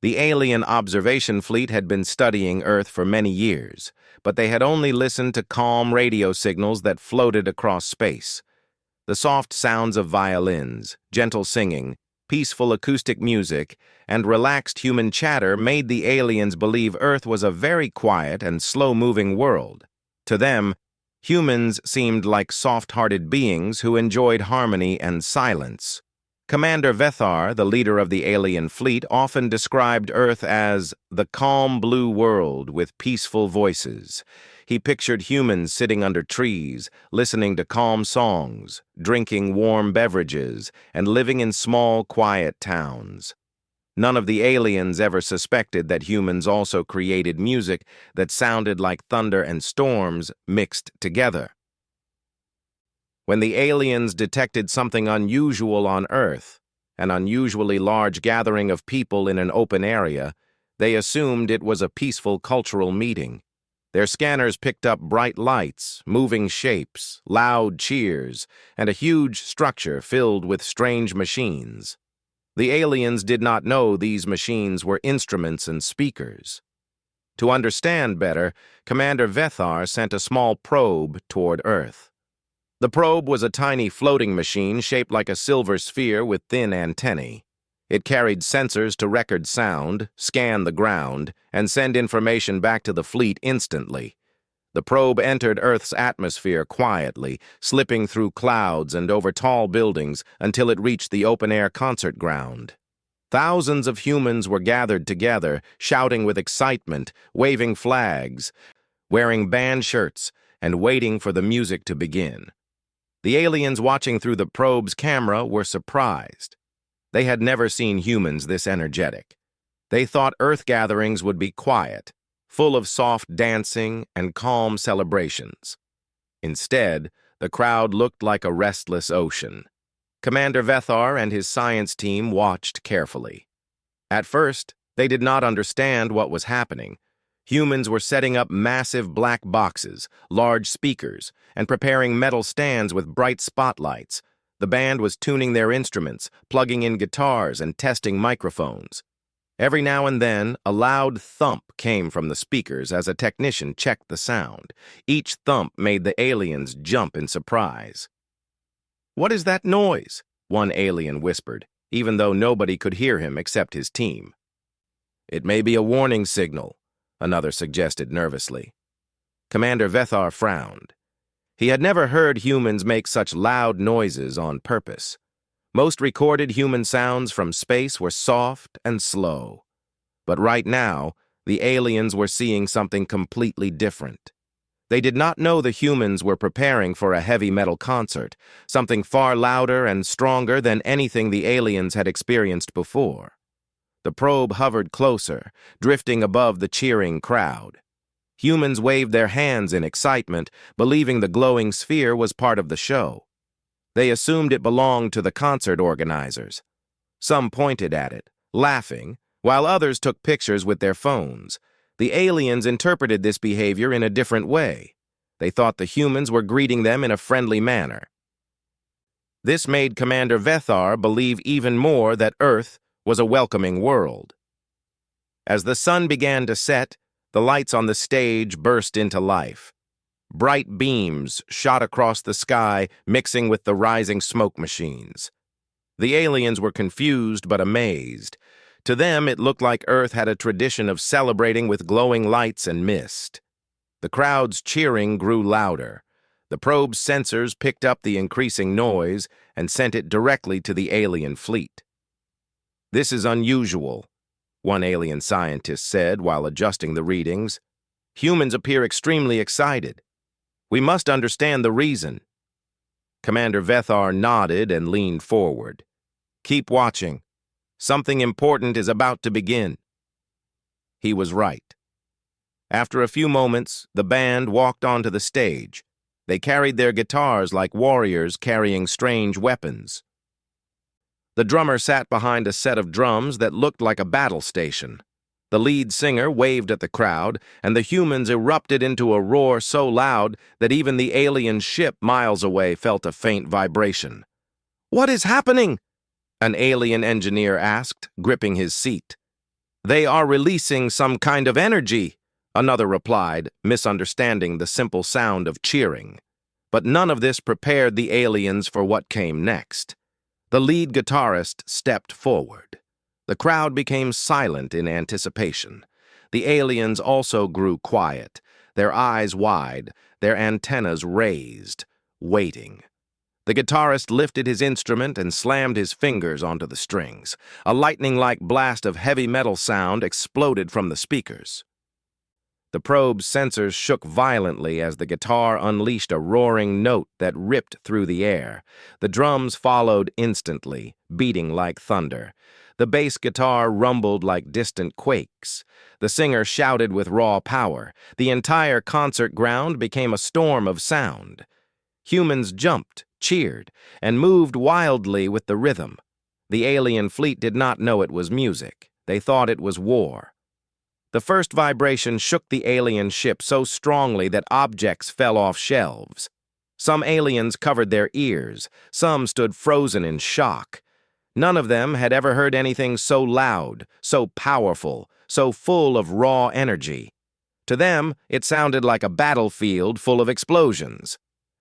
The alien observation fleet had been studying Earth for many years, but they had only listened to calm radio signals that floated across space. The soft sounds of violins, gentle singing, peaceful acoustic music, and relaxed human chatter made the aliens believe Earth was a very quiet and slow-moving world. To them, humans seemed like soft-hearted beings who enjoyed harmony and silence. Commander Vethar, the leader of the alien fleet, often described Earth as the calm blue world with peaceful voices. He pictured humans sitting under trees, listening to calm songs, drinking warm beverages, and living in small, quiet towns. None of the aliens ever suspected that humans also created music that sounded like thunder and storms mixed together. When the aliens detected something unusual on Earth, an unusually large gathering of people in an open area, they assumed it was a peaceful cultural meeting. Their scanners picked up bright lights, moving shapes, loud cheers, and a huge structure filled with strange machines. The aliens did not know these machines were instruments and speakers. To understand better, Commander Vethar sent a small probe toward Earth. The probe was a tiny floating machine shaped like a silver sphere with thin antennae. It carried sensors to record sound, scan the ground, and send information back to the fleet instantly. The probe entered Earth's atmosphere quietly, slipping through clouds and over tall buildings until it reached the open-air concert ground. Thousands of humans were gathered together, shouting with excitement, waving flags, wearing band shirts, and waiting for the music to begin. The aliens watching through the probe's camera were surprised. They had never seen humans this energetic. They thought Earth gatherings would be quiet, full of soft dancing and calm celebrations. Instead, the crowd looked like a restless ocean. Commander Vethar and his science team watched carefully. At first, they did not understand what was happening. Humans were setting up massive black boxes, large speakers, and preparing metal stands with bright spotlights. The band was tuning their instruments, plugging in guitars, and testing microphones. Every now and then, a loud thump came from the speakers as a technician checked the sound. Each thump made the aliens jump in surprise. "What is that noise?" one alien whispered, even though nobody could hear him except his team. "It may be a warning signal," another suggested nervously. Commander Vethar frowned. He had never heard humans make such loud noises on purpose. Most recorded human sounds from space were soft and slow. But right now, the aliens were seeing something completely different. They did not know the humans were preparing for a heavy metal concert, something far louder and stronger than anything the aliens had experienced before. The probe hovered closer, drifting above the cheering crowd. Humans waved their hands in excitement, believing the glowing sphere was part of the show. They assumed it belonged to the concert organizers. Some pointed at it, laughing, while others took pictures with their phones. The aliens interpreted this behavior in a different way. They thought the humans were greeting them in a friendly manner. This made Commander Vethar believe even more that Earth was a welcoming world. As the sun began to set, the lights on the stage burst into life. Bright beams shot across the sky, mixing with the rising smoke machines. The aliens were confused but amazed. To them, it looked like Earth had a tradition of celebrating with glowing lights and mist. The crowd's cheering grew louder. The probe's sensors picked up the increasing noise and sent it directly to the alien fleet. "This is unusual," one alien scientist said while adjusting the readings. "Humans appear extremely excited. We must understand the reason." Commander Vethar nodded and leaned forward. "Keep watching. Something important is about to begin." He was right. After a few moments, the band walked onto the stage. They carried their guitars like warriors carrying strange weapons. The drummer sat behind a set of drums that looked like a battle station. The lead singer waved at the crowd, and the humans erupted into a roar so loud that even the alien ship miles away felt a faint vibration. "What is happening?" an alien engineer asked, gripping his seat. "They are releasing some kind of energy," another replied, misunderstanding the simple sound of cheering. But none of this prepared the aliens for what came next. The lead guitarist stepped forward. The crowd became silent in anticipation. The aliens also grew quiet, their eyes wide, their antennas raised, waiting. The guitarist lifted his instrument and slammed his fingers onto the strings. A lightning-like blast of heavy metal sound exploded from the speakers. The probe's sensors shook violently as the guitar unleashed a roaring note that ripped through the air. The drums followed instantly, beating like thunder. The bass guitar rumbled like distant quakes. The singer shouted with raw power. The entire concert ground became a storm of sound. Humans jumped, cheered, and moved wildly with the rhythm. The alien fleet did not know it was music. They thought it was war. The first vibration shook the alien ship so strongly that objects fell off shelves. Some aliens covered their ears. Some stood frozen in shock. None of them had ever heard anything so loud, so powerful, so full of raw energy. To them, it sounded like a battlefield full of explosions.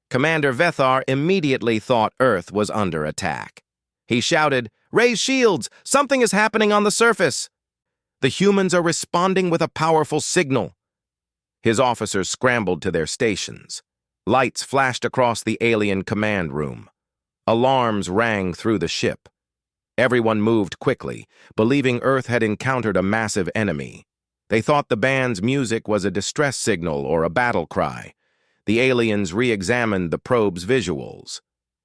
Commander Vethar immediately thought Earth was under attack. He shouted, "Raise shields! Something is happening on the surface!" "The humans are responding with a powerful signal." His officers scrambled to their stations. Lights flashed across the alien command room. Alarms rang through the ship. Everyone moved quickly, believing Earth had encountered a massive enemy. They thought the band's music was a distress signal or a battle cry. The aliens re-examined the probe's visuals.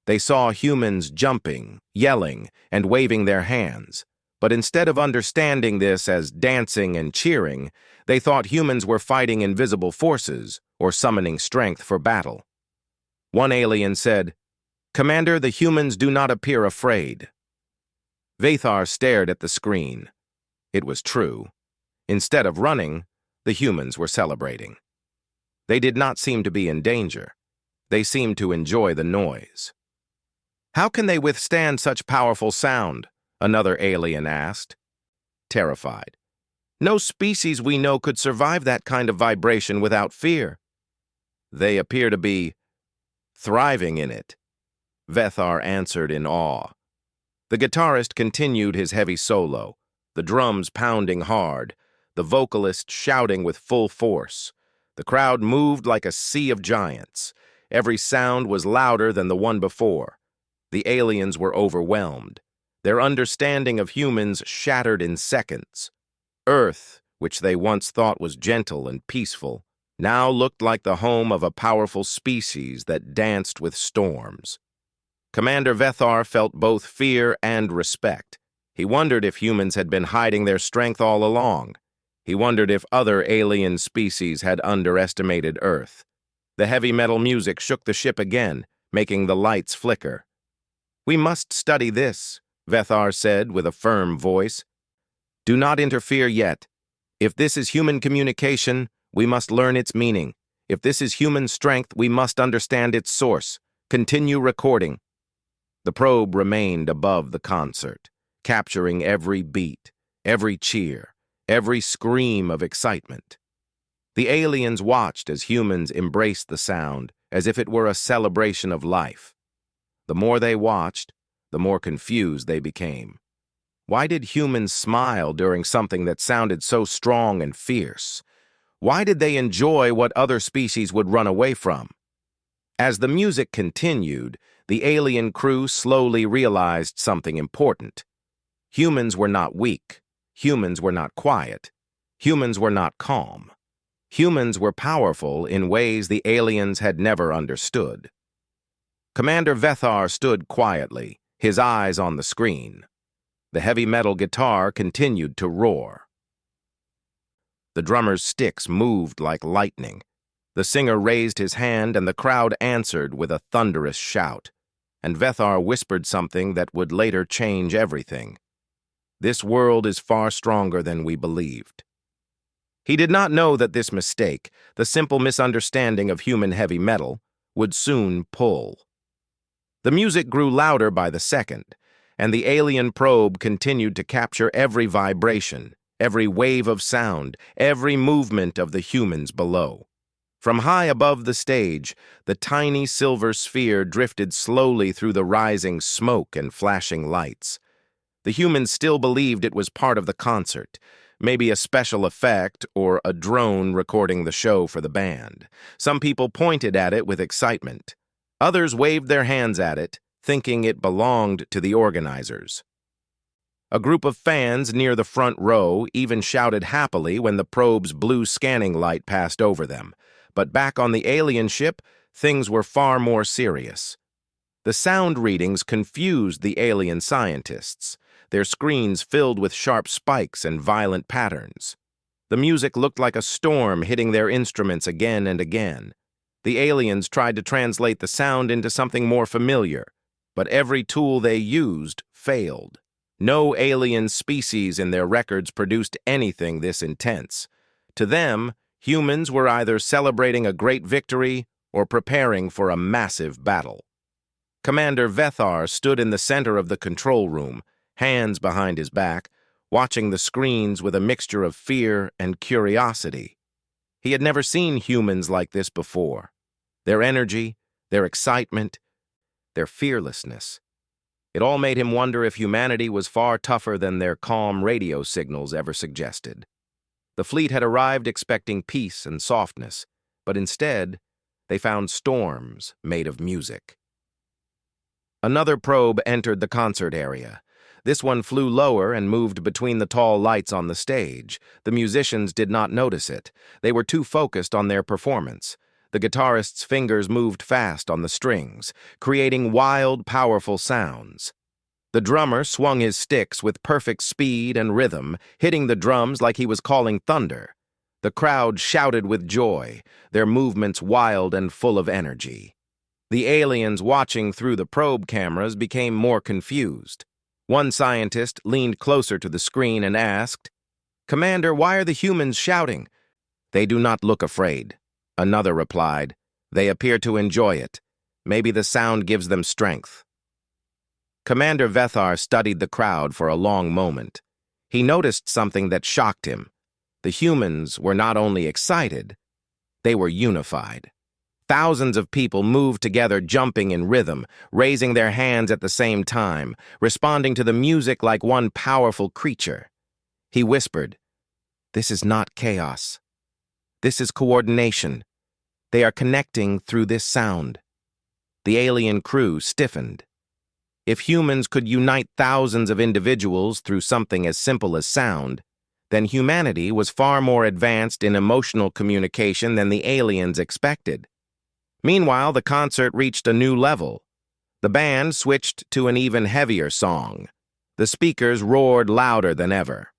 They saw humans jumping, yelling, and waving their hands. But instead of understanding this as dancing and cheering, they thought humans were fighting invisible forces or summoning strength for battle. One alien said, "Commander, the humans do not appear afraid." Vethar stared at the screen. It was true. Instead of running, the humans were celebrating. They did not seem to be in danger. They seemed to enjoy the noise. "How can they withstand such powerful sound?" another alien asked, terrified. "No species we know could survive that kind of vibration without fear." "They appear to be thriving in it," Vethar answered in awe. The guitarist continued his heavy solo, the drums pounding hard, the vocalist shouting with full force. The crowd moved like a sea of giants. Every sound was louder than the one before. The aliens were overwhelmed. Their understanding of humans shattered in seconds. Earth, which they once thought was gentle and peaceful, now looked like the home of a powerful species that danced with storms. Commander Vethar felt both fear and respect. He wondered if humans had been hiding their strength all along. He wondered if other alien species had underestimated Earth. The heavy metal music shook the ship again, making the lights flicker. "We must study this," Vethar said with a firm voice. "Do not interfere yet. If this is human communication, we must learn its meaning. If this is human strength, we must understand its source. Continue recording." The probe remained above the concert, capturing every beat, every cheer, every scream of excitement. The aliens watched as humans embraced the sound, as if it were a celebration of life. The more they watched, the more confused they became. Why did humans smile during something that sounded so strong and fierce? Why did they enjoy what other species would run away from? As the music continued, the alien crew slowly realized something important. Humans were not weak. Humans were not quiet. Humans were not calm. Humans were powerful in ways the aliens had never understood. Commander Vethar stood quietly, his eyes on the screen. The heavy metal guitar continued to roar. The drummer's sticks moved like lightning. The singer raised his hand and the crowd answered with a thunderous shout. And Vethar whispered something that would later change everything. "This world is far stronger than we believed." He did not know that this mistake, the simple misunderstanding of human heavy metal, would soon pull. The music grew louder by the second, and the alien probe continued to capture every vibration, every wave of sound, every movement of the humans below. From high above the stage, the tiny silver sphere drifted slowly through the rising smoke and flashing lights. The humans still believed it was part of the concert, maybe a special effect or a drone recording the show for the band. Some people pointed at it with excitement. Others waved their hands at it, thinking it belonged to the organizers. A group of fans near the front row even shouted happily when the probe's blue scanning light passed over them. But back on the alien ship, things were far more serious. The sound readings confused the alien scientists, their screens filled with sharp spikes and violent patterns. The music looked like a storm hitting their instruments again and again. The aliens tried to translate the sound into something more familiar, but every tool they used failed. No alien species in their records produced anything this intense. To them, humans were either celebrating a great victory or preparing for a massive battle. Commander Vethar stood in the center of the control room, hands behind his back, watching the screens with a mixture of fear and curiosity. He had never seen humans like this before. Their energy, their excitement, their fearlessness. It all made him wonder if humanity was far tougher than their calm radio signals ever suggested. The fleet had arrived expecting peace and softness, but instead, they found storms made of music. Another probe entered the concert area. This one flew lower and moved between the tall lights on the stage. The musicians did not notice it. They were too focused on their performance. The guitarist's fingers moved fast on the strings, creating wild, powerful sounds. The drummer swung his sticks with perfect speed and rhythm, hitting the drums like he was calling thunder. The crowd shouted with joy, their movements wild and full of energy. The aliens watching through the probe cameras became more confused. One scientist leaned closer to the screen and asked, "Commander, why are the humans shouting?" "They do not look afraid." Another replied, "They appear to enjoy it. Maybe the sound gives them strength." Commander Vethar studied the crowd for a long moment. He noticed something that shocked him. The humans were not only excited, they were unified. Thousands of people moved together, jumping in rhythm, raising their hands at the same time, responding to the music like one powerful creature. He whispered, "This is not chaos. This is coordination. They are connecting through this sound." The alien crew stiffened. If humans could unite thousands of individuals through something as simple as sound, then humanity was far more advanced in emotional communication than the aliens expected. Meanwhile, the concert reached a new level. The band switched to an even heavier song. The speakers roared louder than ever.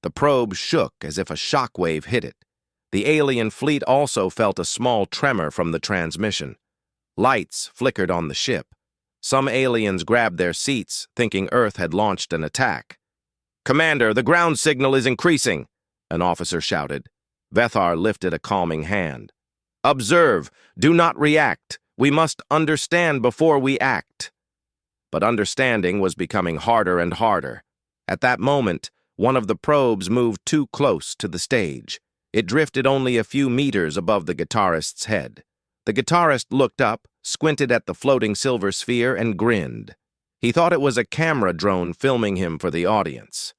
The probe shook as if a shockwave hit it. The alien fleet also felt a small tremor from the transmission. Lights flickered on the ship. Some aliens grabbed their seats, thinking Earth had launched an attack. "Commander, the ground signal is increasing," an officer shouted. Vethar lifted a calming hand. "Observe, do not react. We must understand before we act." But understanding was becoming harder and harder. At that moment, one of the probes moved too close to the stage. It drifted only a few meters above the guitarist's head. The guitarist looked up, squinted at the floating silver sphere, and grinned. He thought it was a camera drone filming him for the audience.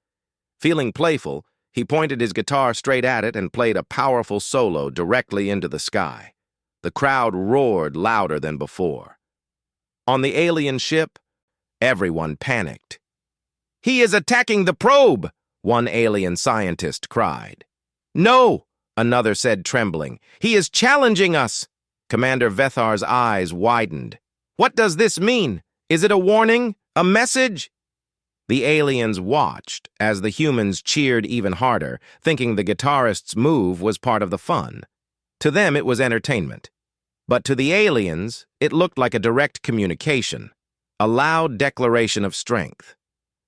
Feeling playful, he pointed his guitar straight at it and played a powerful solo directly into the sky. The crowd roared louder than before. On the alien ship, everyone panicked. "He is attacking the probe!" one alien scientist cried. "No!" another said, trembling. "He is challenging us!" Commander Vethar's eyes widened. "What does this mean? Is it a warning? A message?" The aliens watched as the humans cheered even harder, thinking the guitarist's move was part of the fun. To them, it was entertainment. But to the aliens, it looked like a direct communication, a loud declaration of strength.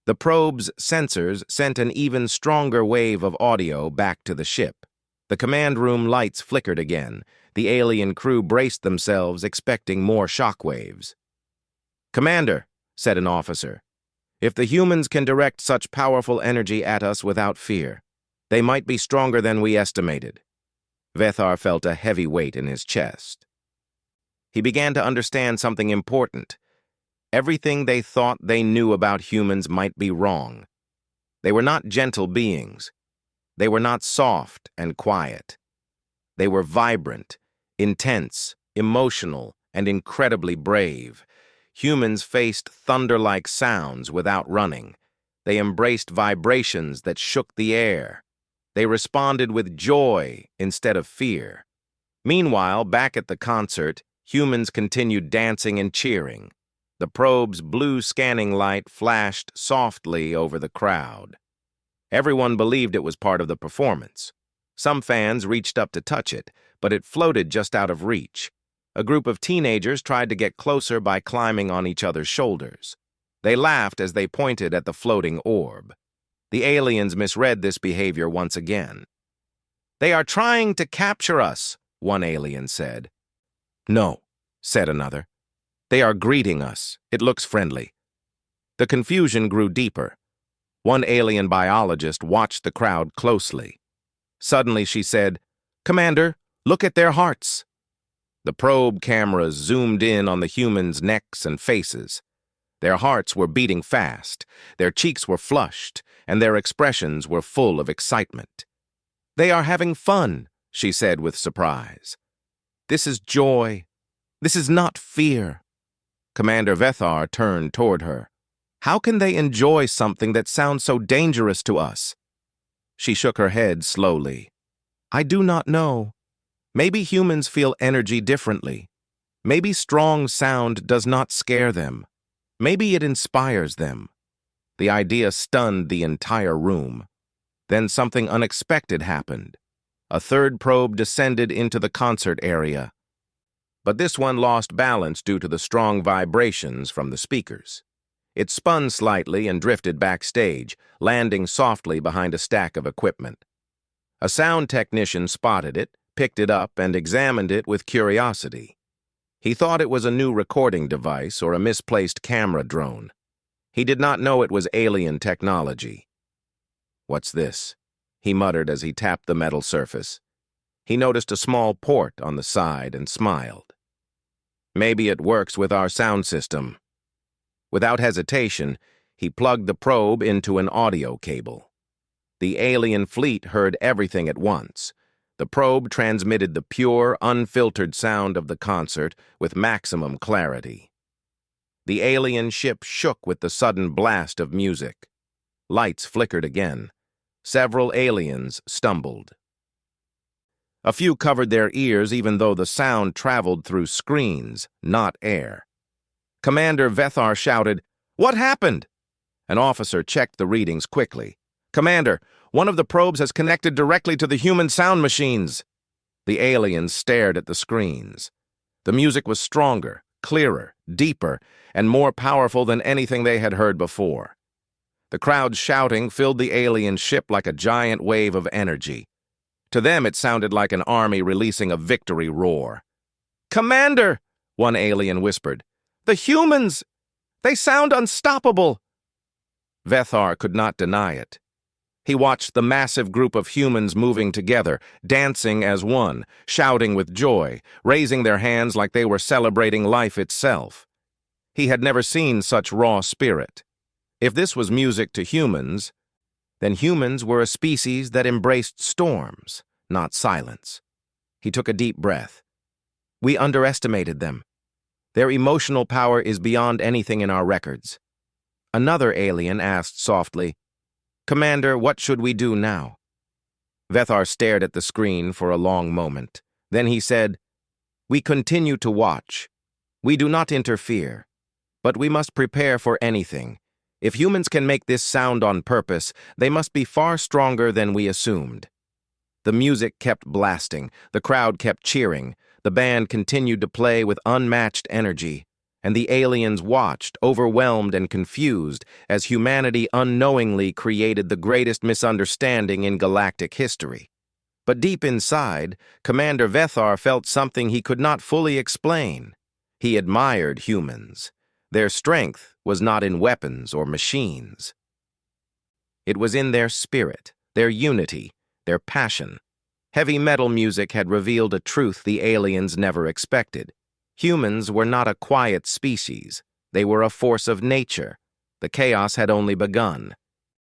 The probe's sensors sent an even stronger wave of audio back to the ship. The command room lights flickered again. The alien crew braced themselves, expecting more shockwaves. "Commander," said an officer, If the humans can direct such powerful energy at us without fear, they might be stronger than we estimated. Vethar felt a heavy weight in his chest. He began to understand something important. Everything they thought they knew about humans might be wrong. They were not gentle beings. They were not soft and quiet. They were vibrant, intense, emotional, and incredibly brave. Humans faced thunder-like sounds without running. They embraced vibrations that shook the air. They responded with joy instead of fear. Meanwhile, back at the concert, humans continued dancing and cheering. The probe's blue scanning light flashed softly over the crowd. Everyone believed it was part of the performance. Some fans reached up to touch it, but it floated just out of reach. A group of teenagers tried to get closer by climbing on each other's shoulders. They laughed as they pointed at the floating orb. The aliens misread this behavior once again. "They are trying to capture us," one alien said. "No," said another. "They are greeting us. It looks friendly." The confusion grew deeper. One alien biologist watched the crowd closely. Suddenly she said, "Commander, look at their hearts." The probe cameras zoomed in on the humans' necks and faces. Their hearts were beating fast, their cheeks were flushed, and their expressions were full of excitement. "They are having fun," she said with surprise. "This is joy. This is not fear." Commander Vethar turned toward her. "How can they enjoy something that sounds so dangerous to us?" She shook her head slowly. "I do not know. Maybe humans feel energy differently. Maybe strong sound does not scare them. Maybe it inspires them." The idea stunned the entire room. Then something unexpected happened. A third probe descended into the concert area. But this one lost balance due to the strong vibrations from the speakers. It spun slightly and drifted backstage, landing softly behind a stack of equipment. A sound technician spotted it, picked it up, and examined it with curiosity. He thought it was a new recording device or a misplaced camera drone. He did not know it was alien technology. "What's this?" he muttered as he tapped the metal surface. He noticed a small port on the side and smiled. "Maybe it works with our sound system." Without hesitation, he plugged the probe into an audio cable. The alien fleet heard everything at once. The probe transmitted the pure, unfiltered sound of the concert with maximum clarity. The alien ship shook with the sudden blast of music. Lights flickered again. Several aliens stumbled. A few covered their ears even though the sound traveled through screens, not air. Commander Vethar shouted, "What happened?" An officer checked the readings quickly. "Commander, one of the probes has connected directly to the human sound machines." The aliens stared at the screens. The music was stronger, clearer, deeper, and more powerful than anything they had heard before. The crowd's shouting filled the alien ship like a giant wave of energy. To them, it sounded like an army releasing a victory roar. "Commander," one alien whispered, "the humans! They sound unstoppable!" Vethar could not deny it. He watched the massive group of humans moving together, dancing as one, shouting with joy, raising their hands like they were celebrating life itself. He had never seen such raw spirit. If this was music to humans, then humans were a species that embraced storms, not silence. He took a deep breath. "We underestimated them. Their emotional power is beyond anything in our records." Another alien asked softly, "Commander, what should we do now?" Vethar stared at the screen for a long moment. Then he said, "We continue to watch. We do not interfere. But we must prepare for anything. If humans can make this sound on purpose, they must be far stronger than we assumed." The music kept blasting, the crowd kept cheering, the band continued to play with unmatched energy, and the aliens watched, overwhelmed and confused, as humanity unknowingly created the greatest misunderstanding in galactic history. But deep inside, Commander Vethar felt something he could not fully explain. He admired humans. Their strength was not in weapons or machines. It was in their spirit, their unity, their passion. Heavy metal music had revealed a truth the aliens never expected. Humans were not a quiet species. They were a force of nature. The chaos had only begun.